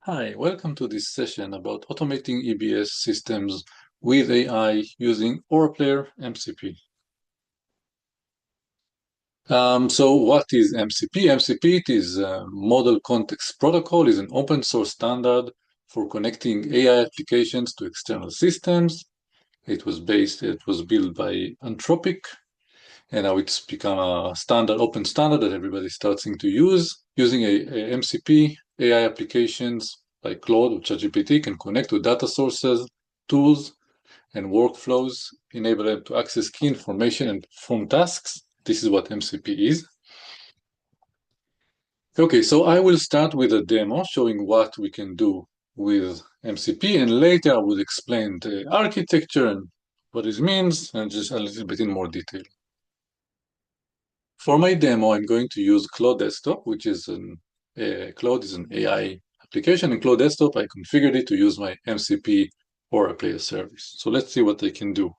Hi, welcome to this session about automating EBS systems with AI using AuraPlayer MCP. So what is MCP? MCP is a Model Context Protocol, is an open source standard for connecting AI applications to external systems. It was built by Anthropic, and now it's become a open standard that everybody starts to use. Using a MCP, AI applications like Claude or ChatGPT can connect to data sources, tools, and workflows, enable them to access key information and perform tasks. This is what MCP is. Okay, so I will start with a demo showing what we can do with MCP, and later I will explain the architecture and what it means, and just a little bit in more detail. For my demo, I'm going to use Claude Desktop, which is Claude is an AI application. In Claude Desktop, I configured it to use my MCP AuraPlayer service. So let's see what I can do.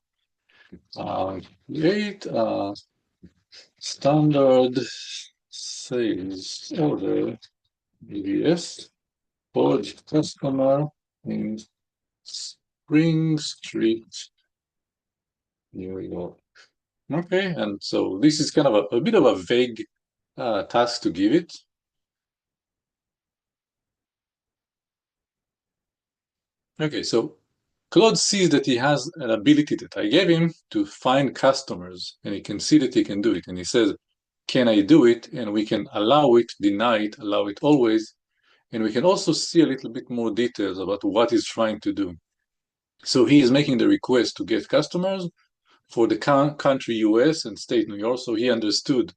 Create a standard sales order EBS for the customer in Spring Street, New York. Okay, and so this is kind of a bit of a vague task to give it. Okay, so Claude sees that he has an ability that I gave him to find customers, and he can see that he can do it. And he says, can I do it? And we can allow it, deny it, allow it always. And we can also see a little bit more details about what he's trying to do. So he is making the request to get customers for the country US and state New York. So he understood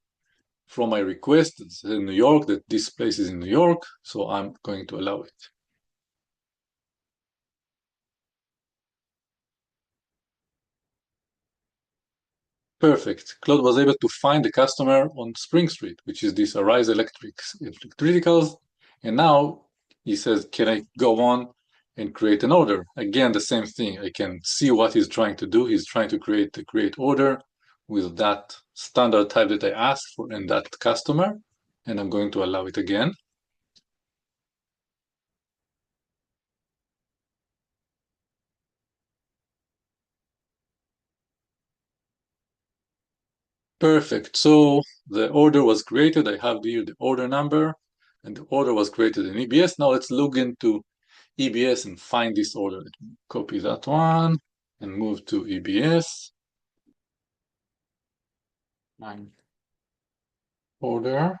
from my request in New York that this place is in New York. So I'm going to allow it. Perfect. Claude was able to find the customer on Spring Street, which is this Arise Electricals. And now he says, can I go on and create an order? Again, the same thing. I can see what he's trying to do. He's trying to create the create order with that standard type that I asked for and that customer. And I'm going to allow it again. Perfect. So the order was created. I have here the order number, and the order was created in EBS. Now let's log into EBS and find this order. Copy that one and move to EBS. Order.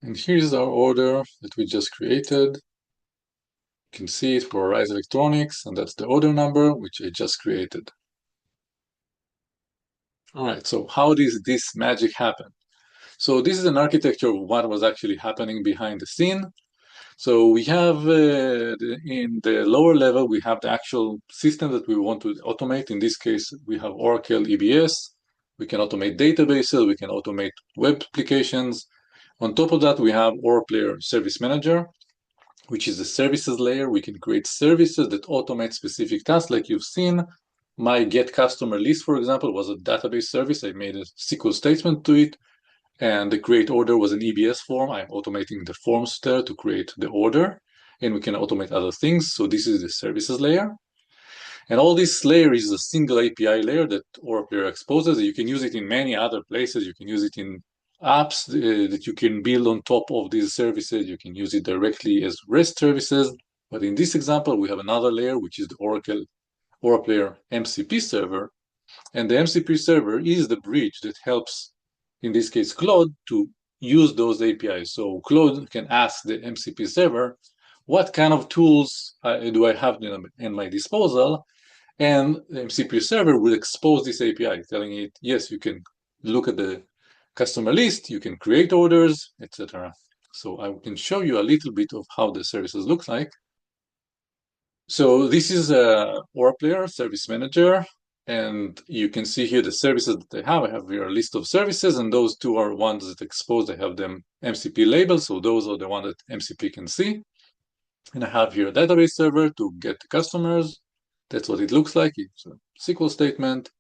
And here's our order that we just created. You can see it for Rise Electronics, and that's the order number, which I just created. All right, so how does this magic happen? So this is an architecture of what was actually happening behind the scene. So we have in the lower level, we have the actual system that we want to automate. In this case, we have Oracle EBS. We can automate databases. We can automate web applications. On top of that, we have AuraPlayer Service Manager, which is the services layer. We can create services that automate specific tasks like you've seen. My get customer list, for example, was a database service. I made a SQL statement to it. And the create order was an EBS form. I'm automating the forms there to create the order, and we can automate other things. So this is the services layer. And all this layer is a single API layer that AuraPlayer exposes. You can use it in many other places. You can use it in apps that you can build on top of these services. You can use it directly as REST services. But in this example, we have another layer, which is the AuraPlayer MCP server. And the MCP server is the bridge that helps, in this case, Claude, to use those APIs. So Claude can ask the MCP server, what kind of tools do I have in my disposal? And the MCP server will expose this API, telling it, yes, you can look at the customer list, you can create orders, etc. So I can show you a little bit of how the services look like. So this is a AuraPlayer Service Manager. And you can see here the services that I have. I have here a list of services, and those two are ones that expose. I have them MCP labeled, so those are the ones that MCP can see. And I have here a database server to get the customers. That's what it looks like. It's a SQL statement.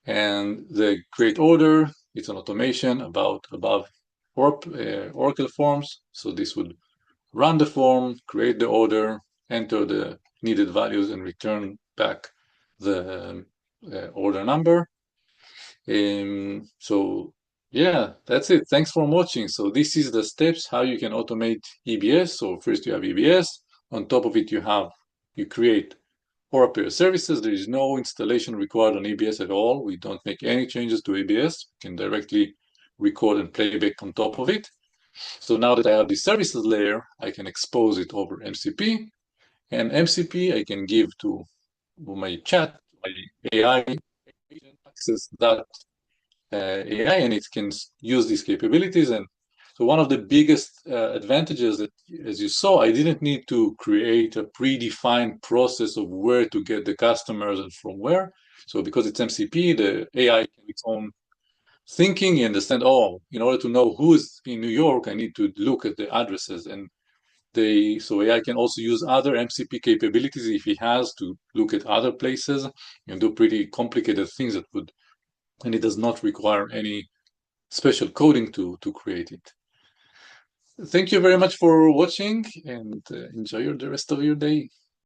And the create order, it's an automation above Oracle forms. So this would run the form, create the order, enter the needed values, and return back the order number. So yeah, that's it. Thanks for watching. So this is the steps how you can automate EBS. So first you have EBS. On top of it, you create AuraPlayer services. There is no installation required on EBS at all. We don't make any changes to EBS. You can directly record and playback on top of it. So now that I have the services layer, I can expose it over MCP. And MCP I can give to my chat, my AI, access that AI, and it can use these capabilities. And so one of the biggest advantages that, as you saw, I didn't need to create a predefined process of where to get the customers and from where. So because it's MCP, the AI can its own thinking. You understand, oh, in order to know who's in New York, I need to look at the addresses. And so AI can also use other MCP capabilities if it has to look at other places and do pretty complicated things and it does not require any special coding to create it. Thank you very much for watching and enjoy the rest of your day.